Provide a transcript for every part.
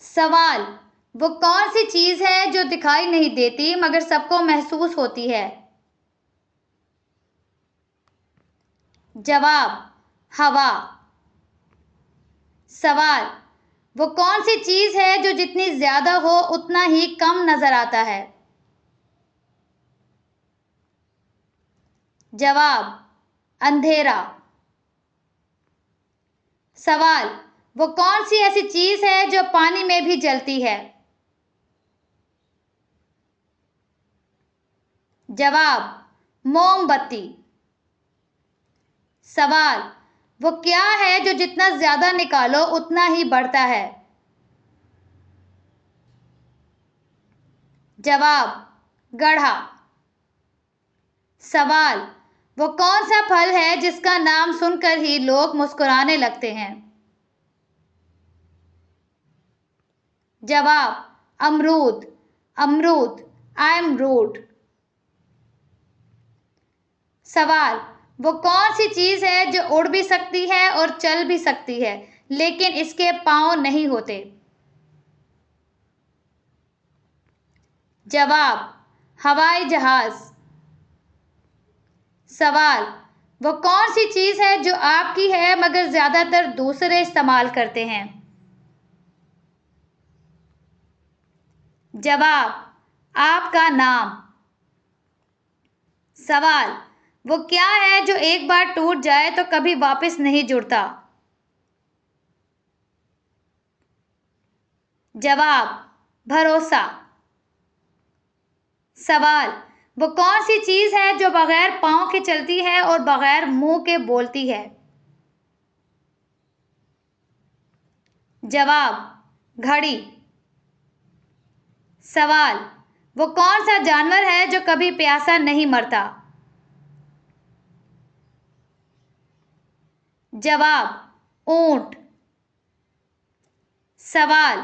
सवाल, वो कौन सी चीज है जो दिखाई नहीं देती मगर सबको महसूस होती है? जवाब, हवा। सवाल, वो कौन सी चीज है जो जितनी ज्यादा हो उतना ही कम नजर आता है? जवाब, अंधेरा। सवाल, वो कौन सी ऐसी चीज है जो पानी में भी जलती है? जवाब, मोमबत्ती। सवाल, वो क्या है जो जितना ज्यादा निकालो उतना ही बढ़ता है? जवाब, गधा। सवाल, वो कौन सा फल है जिसका नाम सुनकर ही लोग मुस्कुराने लगते हैं? जवाब, अमरूद। अमरूद, आई एम रूड। सवाल, वो कौन सी चीज है जो उड़ भी सकती है और चल भी सकती है लेकिन इसके पांव नहीं होते? जवाब, हवाई जहाज। सवाल, वो कौन सी चीज है जो आपकी है मगर ज्यादातर दूसरे इस्तेमाल करते हैं? जवाब, आपका नाम। सवाल, वो क्या है जो एक बार टूट जाए तो कभी वापस नहीं जुड़ता? जवाब, भरोसा। सवाल, वो कौन सी चीज है जो बगैर पाँव के चलती है और बगैर मुंह के बोलती है? जवाब, घड़ी। सवाल, वो कौन सा जानवर है जो कभी प्यासा नहीं मरता? जवाब, ऊंट। सवाल,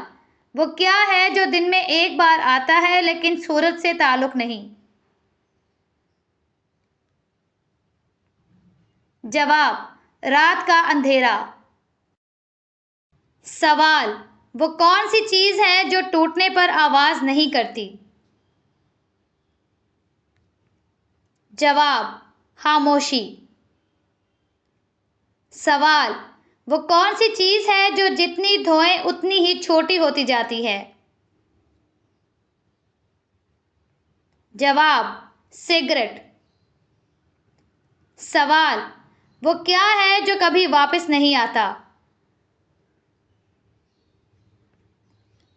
वो क्या है जो दिन में एक बार आता है लेकिन सूरज से ताल्लुक नहीं? जवाब, रात का अंधेरा। सवाल, वो कौन सी चीज है जो टूटने पर आवाज नहीं करती? जवाब, खामोशी। सवाल, वो कौन सी चीज है जो जितनी धोएं उतनी ही छोटी होती जाती है? जवाब, सिगरेट। सवाल, वो क्या है जो कभी वापस नहीं आता?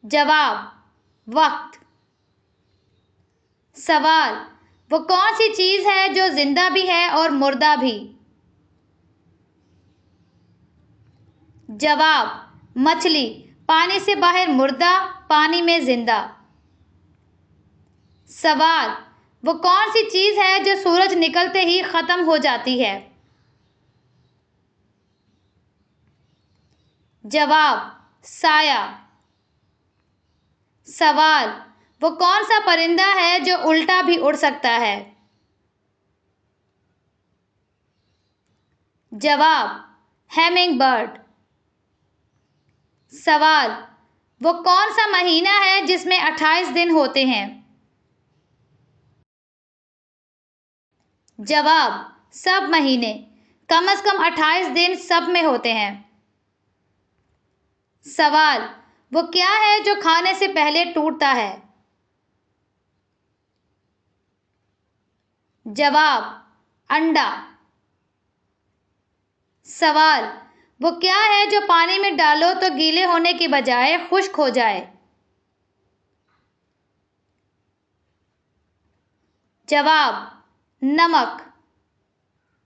जवाब, वक्त। सवाल, वो कौन सी चीज है जो जिंदा भी है और मुर्दा भी? जवाब, मछली। पानी से बाहर मुर्दा, पानी में जिंदा। सवाल, वो कौन सी चीज है जो सूरज निकलते ही खत्म हो जाती है? जवाब, साया। सवाल, वो कौन सा परिंदा है जो उल्टा भी उड़ सकता है? जवाब, हैमिंग बर्ड। सवाल, वो कौन सा महीना है जिसमें 28 दिन होते हैं? जवाब, सब महीने। कम से कम 28 दिन सब में होते हैं। सवाल, वो क्या है जो खाने से पहले टूटता है? जवाब, अंडा। सवाल, वो क्या है जो पानी में डालो तो गीले होने की बजाय खुश्क हो जाए? जवाब, नमक।